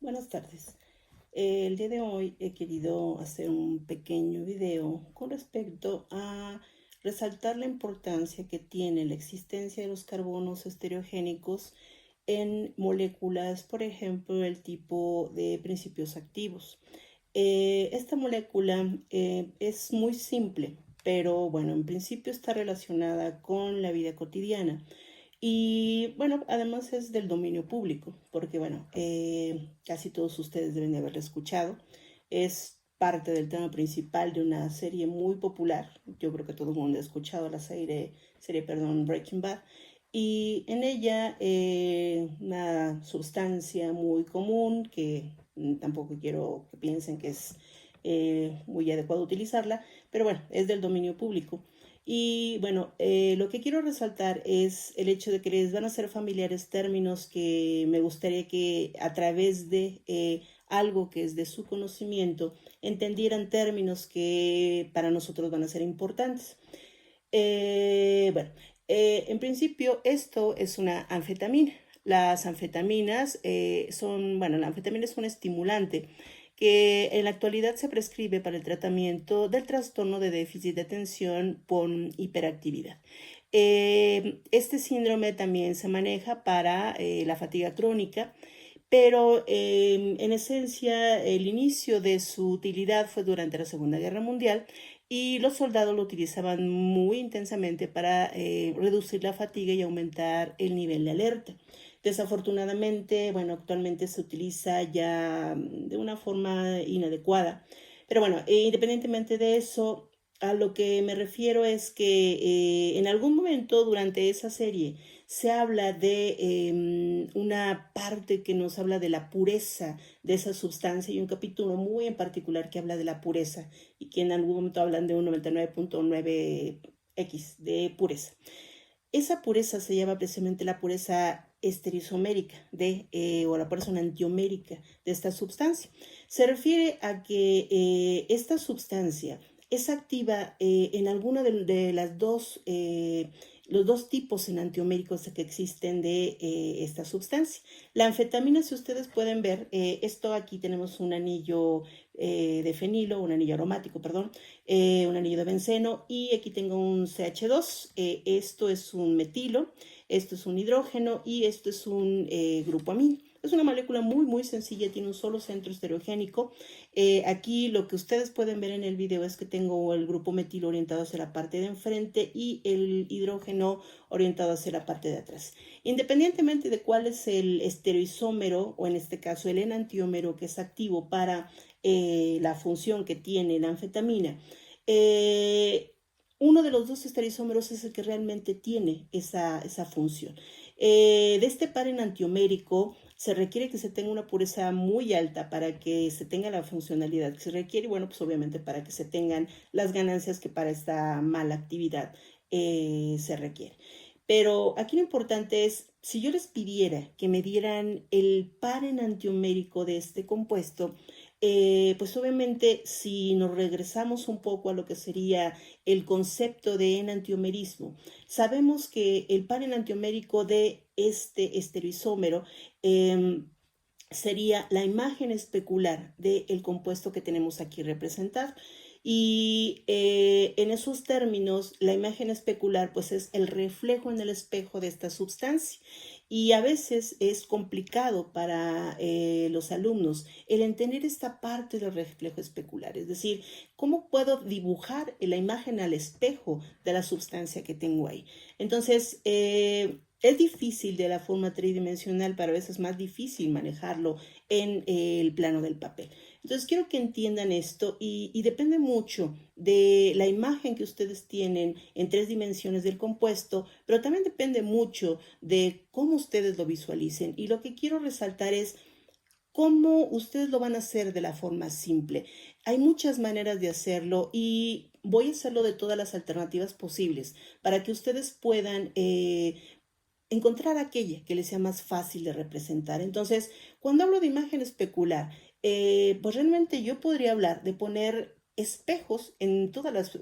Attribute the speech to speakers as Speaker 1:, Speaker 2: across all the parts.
Speaker 1: Buenas tardes. El día de hoy he querido hacer un pequeño video con respecto a resaltar la importancia que tiene la existencia de los carbonos estereogénicos en moléculas, por ejemplo, el tipo de principios activos. Esta molécula es muy simple, pero bueno, en principio está relacionada con la vida cotidiana. Y bueno, además es del dominio público, porque bueno, casi todos ustedes deben de haberla escuchado. Es parte del tema principal de una serie muy popular. Yo creo que todo el mundo ha escuchado la serie, Breaking Bad. Y en ella una sustancia muy común que tampoco quiero que piensen que es muy adecuado utilizarla, pero bueno, es del dominio público. Y bueno, lo que quiero resaltar es el hecho de que les van a ser familiares términos que me gustaría que a través de algo que es de su conocimiento entendieran términos que para nosotros van a ser importantes. Bueno, en principio esto es una anfetamina. Las anfetaminas bueno, la anfetamina es un estimulante que en la actualidad se prescribe para el tratamiento del trastorno de déficit de atención por hiperactividad. Este síndrome también se maneja para la fatiga crónica, pero en esencia el inicio de su utilidad fue durante la Segunda Guerra Mundial y los soldados lo utilizaban muy intensamente para reducir la fatiga y aumentar el nivel de alerta. Desafortunadamente, bueno, actualmente se utiliza ya de una forma inadecuada. Pero bueno, independientemente de eso, a lo que me refiero es que en algún momento durante esa serie se habla de una parte que nos habla de la pureza de esa sustancia y un capítulo muy en particular que habla de la pureza y que en algún momento hablan de un 99.9x de pureza. Esa pureza se llama precisamente la pureza esterisomérica o la pureza enantiomérica de esta sustancia. Se refiere a que esta sustancia es activa en alguna de las los dos tipos enantioméricos que existen de esta sustancia. La anfetamina, si ustedes pueden ver, esto aquí tenemos un anillo de fenilo, un anillo aromático, perdón, un anillo de benceno y aquí tengo un CH2, esto es un metilo, esto es un hidrógeno y esto es un grupo amino. Es una molécula muy sencilla, tiene un solo centro estereogénico. Aquí lo que ustedes pueden ver en el video es que tengo el grupo metilo orientado hacia la parte de enfrente y el hidrógeno orientado hacia la parte de atrás. Independientemente de cuál es el estereoisómero, o en este caso el enantiómero que es activo para la función que tiene la anfetamina, uno de los dos estereoisómeros es el que realmente tiene esa función. De este par enantiomérico se requiere que se tenga una pureza muy alta para que se tenga la funcionalidad que se requiere y bueno, pues obviamente para que se tengan las ganancias que para esta mala actividad se requiere. Pero aquí lo importante es, si yo les pidiera que me dieran el par enantiomérico de este compuesto, pues obviamente si nos regresamos un poco a lo que sería el concepto de enantiomerismo, sabemos que el par enantiomérico de este estereoisómero sería la imagen especular del compuesto que tenemos aquí representado. Y en esos términos, la imagen especular pues es el reflejo en el espejo de esta sustancia. Y a veces es complicado para los alumnos el entender esta parte del reflejo especular, es decir, ¿cómo puedo dibujar la imagen al espejo de la sustancia que tengo ahí? Entonces, es difícil de la forma tridimensional, pero a veces es más difícil manejarlo en el plano del papel. Entonces quiero que entiendan esto y depende mucho de la imagen que ustedes tienen en tres dimensiones del compuesto, pero también depende mucho de cómo ustedes lo visualicen. Y lo que quiero resaltar es cómo ustedes lo van a hacer de la forma simple. Hay muchas maneras de hacerlo y voy a hacerlo de todas las alternativas posibles para que ustedes puedan encontrar aquella que les sea más fácil de representar. Entonces, cuando hablo de imagen especular, pues realmente yo podría hablar de poner espejos en todas las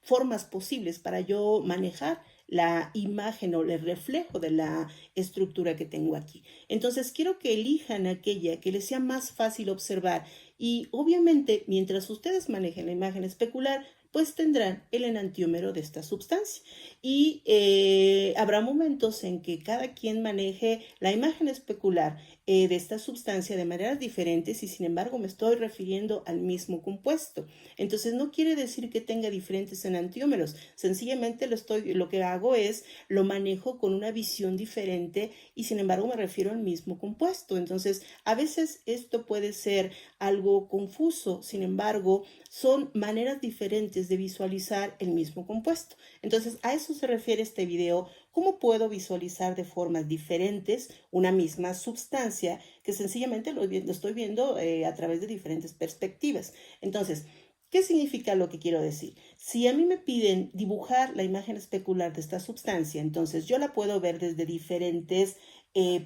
Speaker 1: formas posibles para yo manejar la imagen o el reflejo de la estructura que tengo aquí. Entonces quiero que elijan aquella que les sea más fácil observar y obviamente mientras ustedes manejen la imagen especular, pues tendrán el enantiómero de esta sustancia. Y habrá momentos en que cada quien maneje la imagen especular de esta sustancia de maneras diferentes y sin embargo me estoy refiriendo al mismo compuesto. Entonces no quiere decir que tenga diferentes enantiómeros, sencillamente lo que hago es lo manejo con una visión diferente y sin embargo me refiero al mismo compuesto. Entonces a veces esto puede ser algo confuso, sin embargo son maneras diferentes de visualizar el mismo compuesto. Entonces a eso se refiere este video. ¿Cómo puedo visualizar de formas diferentes una misma sustancia que sencillamente lo estoy viendo a través de diferentes perspectivas? Entonces, ¿qué significa lo que quiero decir? Si a mí me piden dibujar la imagen especular de esta sustancia, entonces yo la puedo ver desde diferentes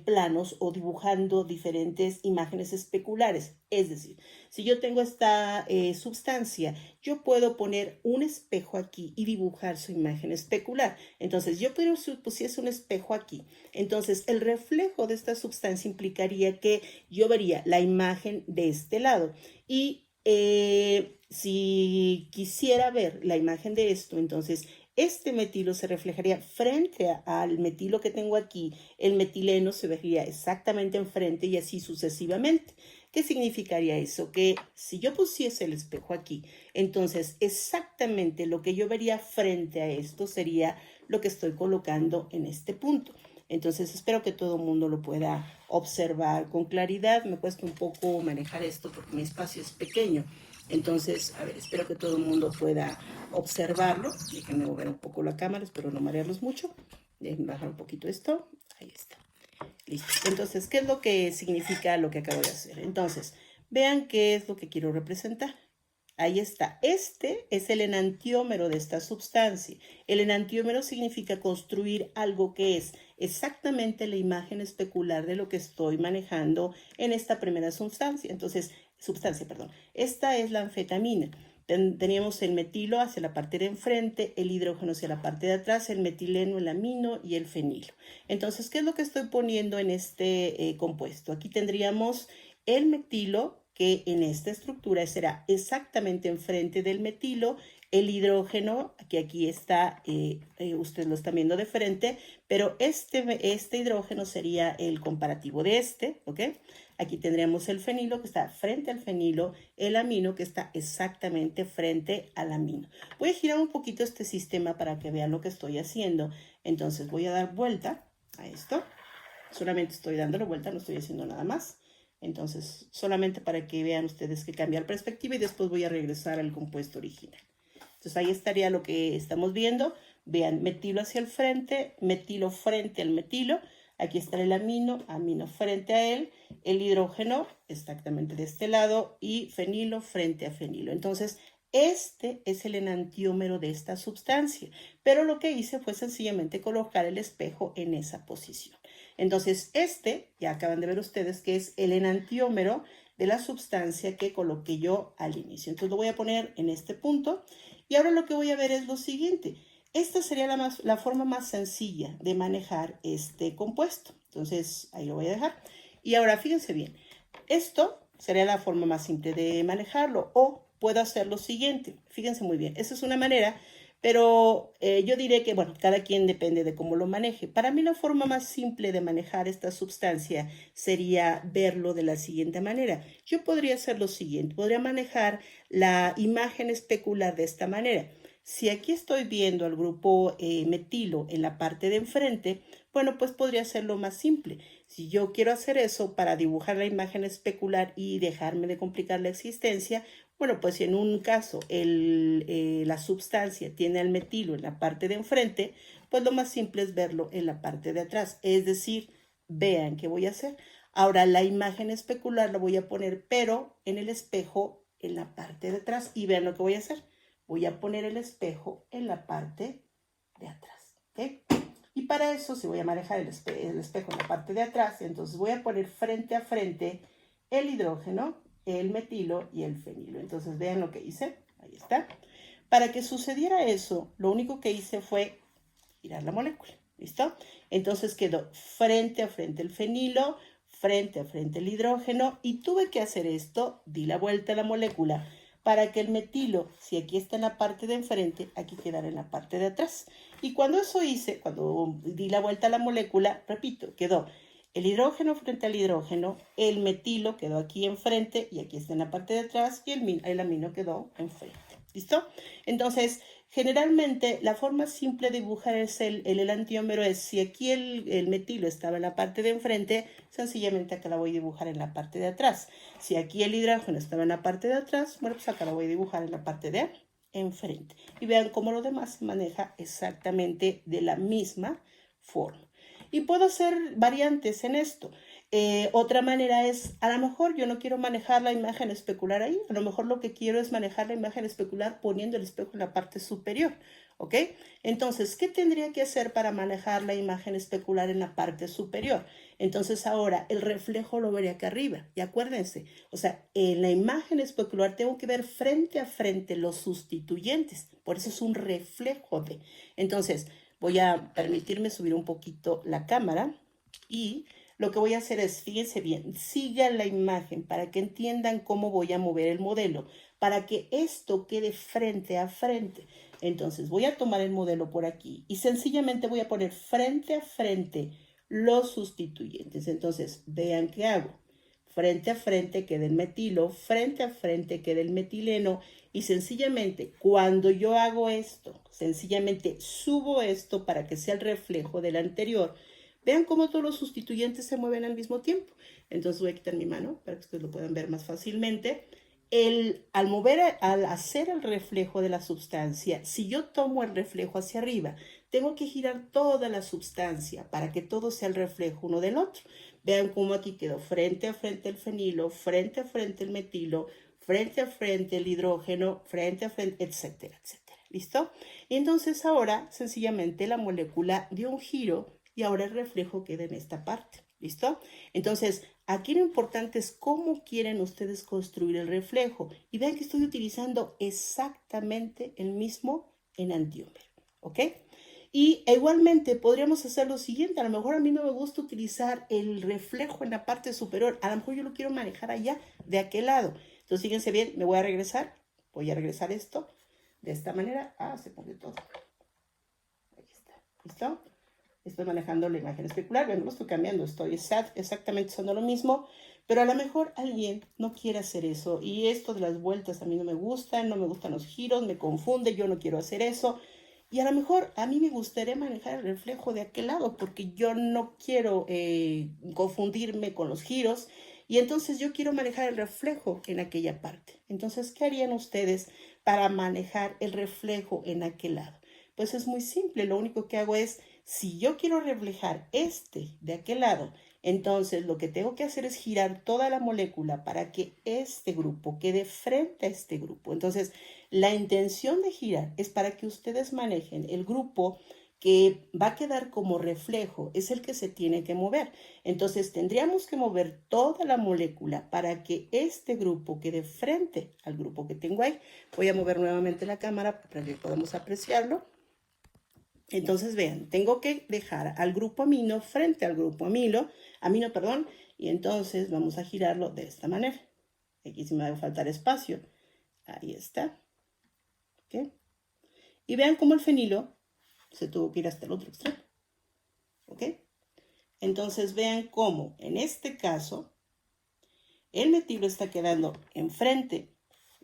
Speaker 1: planos o dibujando diferentes imágenes especulares. Es decir, si yo tengo esta sustancia, yo puedo poner un espejo aquí y dibujar su imagen especular. Entonces, yo pusiese un espejo aquí. Entonces, el reflejo de esta sustancia implicaría que yo vería la imagen de este lado. Y si quisiera ver la imagen de esto, entonces este metilo se reflejaría frente al metilo que tengo aquí, el metileno se vería exactamente enfrente y así sucesivamente. ¿Qué significaría eso? Que si yo pusiese el espejo aquí, entonces exactamente lo que yo vería frente a esto sería lo que estoy colocando en este punto. Entonces espero que todo el mundo lo pueda observar con claridad. Me cuesta un poco manejar esto porque mi espacio es pequeño. Entonces, a ver, espero que todo el mundo pueda observarlo. Déjenme mover un poco la cámara, espero no marearlos mucho. Déjenme bajar un poquito esto. Ahí está. Listo. Entonces, ¿qué es lo que significa lo que acabo de hacer? Entonces, vean qué es lo que quiero representar. Ahí está. Este es el enantiómero de esta sustancia. El enantiómero significa construir algo que es exactamente la imagen especular de lo que estoy manejando en esta primera sustancia. Entonces, esta es la anfetamina. Teníamos el metilo hacia la parte de enfrente, el hidrógeno hacia la parte de atrás, el metileno, el amino y el fenilo. Entonces, ¿qué es lo que estoy poniendo en este compuesto? Aquí tendríamos el metilo, que en esta estructura será exactamente enfrente del metilo, el hidrógeno, que aquí está, ustedes lo están viendo de frente, pero este hidrógeno sería el comparativo de este, ¿ok? Aquí tendríamos el fenilo que está frente al fenilo, el amino que está exactamente frente al amino. Voy a girar un poquito este sistema para que vean lo que estoy haciendo. Entonces voy a dar vuelta a esto. Solamente estoy dándole vuelta, no estoy haciendo nada más. Entonces, solamente para que vean ustedes que cambiar perspectiva y después voy a regresar al compuesto original. Entonces, ahí estaría lo que estamos viendo. Vean, metilo hacia el frente, metilo frente al metilo. Aquí está el amino, amino frente a él, el hidrógeno exactamente de este lado y fenilo frente a fenilo. Entonces, este es el enantiómero de esta sustancia, pero lo que hice fue sencillamente colocar el espejo en esa posición. Entonces, ya acaban de ver ustedes que es el enantiómero de la sustancia que coloqué yo al inicio. Entonces, lo voy a poner en este punto y ahora lo que voy a ver es lo siguiente. Esta sería la forma más sencilla de manejar este compuesto. Entonces, ahí lo voy a dejar. Y ahora, fíjense bien, esto sería la forma más simple de manejarlo o puedo hacer lo siguiente. Fíjense muy bien, esa es una manera, pero yo diré que, bueno, cada quien depende de cómo lo maneje. Para mí la forma más simple de manejar esta sustancia sería verlo de la siguiente manera. Yo podría hacer lo siguiente, podría manejar la imagen especular de esta manera. Si aquí estoy viendo al grupo metilo en la parte de enfrente, bueno, pues podría hacerlo más simple. Si yo quiero hacer eso para dibujar la imagen especular y dejarme de complicar la existencia, bueno, pues si en un caso la sustancia tiene al metilo en la parte de enfrente, pues lo más simple es verlo en la parte de atrás. Es decir, vean qué voy a hacer. Ahora la imagen especular la voy a poner, pero en el espejo en la parte de atrás. Y vean lo que voy a hacer. Voy a poner el espejo en la parte de atrás. ¿Okay? Y para eso, si voy a manejar el espejo en la parte de atrás, entonces voy a poner frente a frente el hidrógeno, el metilo y el fenilo. Entonces vean lo que hice. Ahí está. Para que sucediera eso, lo único que hice fue girar la molécula. ¿Listo? Entonces quedó frente a frente el fenilo, frente a frente el hidrógeno y tuve que hacer esto, di la vuelta a la molécula para que el metilo, si aquí está en la parte de enfrente, aquí quedara en la parte de atrás. Y cuando eso hice, cuando di la vuelta a la molécula, repito, quedó el hidrógeno frente al hidrógeno, el metilo quedó aquí enfrente y aquí está en la parte de atrás y el amino quedó enfrente. ¿Listo? Entonces, generalmente la forma simple de dibujar el enantiómero es, si aquí el metilo estaba en la parte de enfrente, sencillamente acá la voy a dibujar en la parte de atrás. Si aquí el hidrógeno estaba en la parte de atrás, bueno, pues acá la voy a dibujar en la parte de enfrente. Y vean cómo lo demás se maneja exactamente de la misma forma. Y puedo hacer variantes en esto. Otra manera es, a lo mejor yo no quiero manejar la imagen especular ahí, a lo mejor lo que quiero es manejar la imagen especular poniendo el espejo en la parte superior, ¿ok? Entonces, ¿qué tendría que hacer para manejar la imagen especular en la parte superior? Entonces ahora el reflejo lo veré acá arriba, y acuérdense, o sea, en la imagen especular tengo que ver frente a frente los sustituyentes, por eso es un reflejo de. Entonces, voy a permitirme subir un poquito la cámara y lo que voy a hacer es, fíjense bien, sigan la imagen para que entiendan cómo voy a mover el modelo, para que esto quede frente a frente. Entonces voy a tomar el modelo por aquí y sencillamente voy a poner frente a frente los sustituyentes. Entonces, vean qué hago. Frente a frente queda el metilo, frente a frente queda el metileno y sencillamente cuando yo hago esto, sencillamente subo esto para que sea el reflejo del anterior. Vean cómo todos los sustituyentes se mueven al mismo tiempo. Entonces voy a quitar mi mano para que ustedes lo puedan ver más fácilmente. Al hacer el reflejo de la sustancia, si yo tomo el reflejo hacia arriba, tengo que girar toda la sustancia para que todo sea el reflejo uno del otro. Vean cómo aquí quedó frente a frente el fenilo, frente a frente el metilo, frente a frente el hidrógeno, frente a frente, etcétera, etcétera. ¿Listo? Y entonces ahora sencillamente la molécula dio un giro y ahora el reflejo queda en esta parte. ¿Listo? Entonces, aquí lo importante es cómo quieren ustedes construir el reflejo. Y vean que estoy utilizando exactamente el mismo enantiómero. ¿Ok? Y igualmente podríamos hacer lo siguiente. A lo mejor a mí no me gusta utilizar el reflejo en la parte superior. A lo mejor yo lo quiero manejar allá, de aquel lado. Entonces, fíjense bien, me voy a regresar. Voy a regresar esto de esta manera. Ah, se movió todo. Ahí está. ¿Listo? Estoy manejando la imagen especular, no lo estoy cambiando, estoy exactamente usando lo mismo, pero a lo mejor alguien no quiere hacer eso y esto de las vueltas a mí no me gustan los giros, me confunde, yo no quiero hacer eso y a lo mejor a mí me gustaría manejar el reflejo de aquel lado porque yo no quiero confundirme con los giros y entonces yo quiero manejar el reflejo en aquella parte. Entonces, ¿qué harían ustedes para manejar el reflejo en aquel lado? Pues es muy simple, lo único que hago es, si yo quiero reflejar de aquel lado, entonces lo que tengo que hacer es girar toda la molécula para que este grupo quede frente a este grupo. Entonces, la intención de girar es para que ustedes manejen el grupo que va a quedar como reflejo, es el que se tiene que mover. Entonces, tendríamos que mover toda la molécula para que este grupo quede frente al grupo que tengo ahí. Voy a mover nuevamente la cámara para que podamos apreciarlo. Entonces, vean, tengo que dejar al grupo amino frente al grupo amino, y entonces vamos a girarlo de esta manera. Aquí sí me va a faltar espacio. Ahí está. ¿Ok? Y vean cómo el fenilo se tuvo que ir hasta el otro extremo. ¿Ok? Entonces, vean cómo, en este caso, el metilo está quedando enfrente,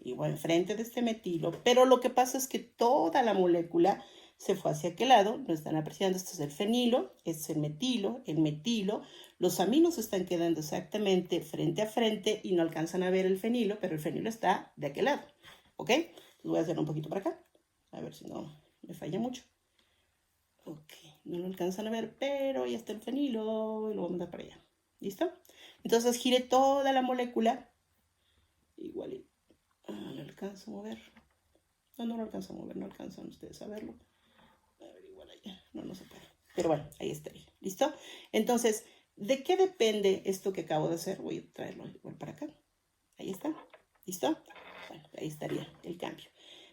Speaker 1: igual enfrente de este metilo, pero lo que pasa es que toda la molécula se fue hacia aquel lado, lo están apreciando, este es el fenilo, este es el metilo, los aminos están quedando exactamente frente a frente y no alcanzan a ver el fenilo, pero el fenilo está de aquel lado, ¿ok? Lo voy a hacer un poquito para acá, a ver si no me falla mucho. Ok, no lo alcanzan a ver, pero ya está el fenilo y lo voy a mandar para allá. ¿Listo? Entonces gire toda la molécula, igual, lo alcanzo a mover. No lo alcanzo a mover, no alcanzan ustedes a verlo. A ver, igual allá, no se puede. Pero bueno, ahí estaría. ¿Listo? Entonces, ¿de qué depende esto que acabo de hacer? Voy a traerlo igual para acá. Ahí está. ¿Listo? Bueno, ahí estaría el cambio.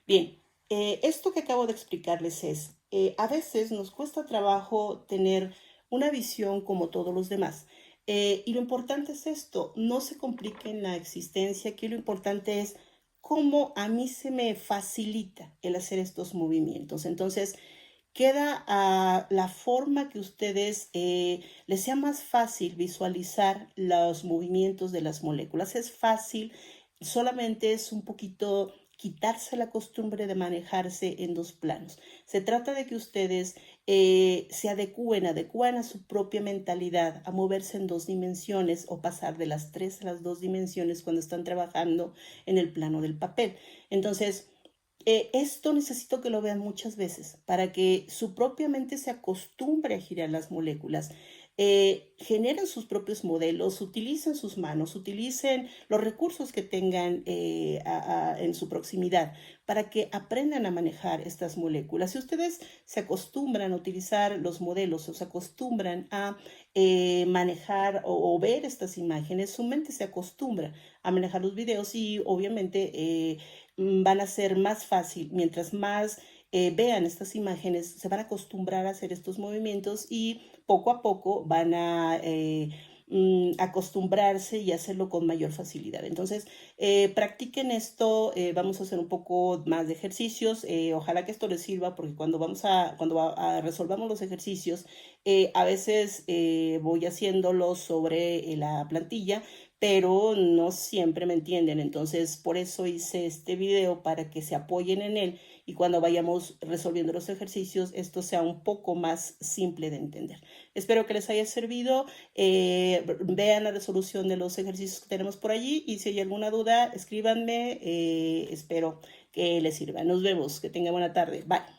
Speaker 1: Bien, esto que acabo de explicarles es a veces nos cuesta trabajo tener una visión como todos los demás. Y lo importante es esto, no se compliquen la existencia, aquí lo importante es cómo a mí se me facilita el hacer estos movimientos. Entonces, queda a la forma que ustedes les sea más fácil visualizar los movimientos de las moléculas. Es fácil, solamente es un poquito quitarse la costumbre de manejarse en dos planos. Se trata de que ustedes se adecúen a su propia mentalidad, a moverse en dos dimensiones o pasar de las tres a las dos dimensiones cuando están trabajando en el plano del papel. Entonces, esto necesito que lo vean muchas veces para que su propia mente se acostumbre a girar las moléculas. Generen sus propios modelos, utilicen sus manos, utilicen los recursos que tengan en su proximidad para que aprendan a manejar estas moléculas. Si ustedes se acostumbran a utilizar los modelos o se acostumbran a manejar o ver estas imágenes, su mente se acostumbra a manejar los videos y obviamente van a ser más fácil, mientras más vean estas imágenes, se van a acostumbrar a hacer estos movimientos y poco a poco van a acostumbrarse y hacerlo con mayor facilidad. Entonces, practiquen esto, vamos a hacer un poco más de ejercicios, ojalá que esto les sirva porque cuando resolvamos los ejercicios, a veces voy haciéndolos sobre la plantilla, pero no siempre me entienden. Entonces, por eso hice este video para que se apoyen en él y cuando vayamos resolviendo los ejercicios, esto sea un poco más simple de entender. Espero que les haya servido. Vean la resolución de los ejercicios que tenemos por allí y si hay alguna duda, escríbanme. Espero que les sirva. Nos vemos. Que tengan buena tarde. Bye.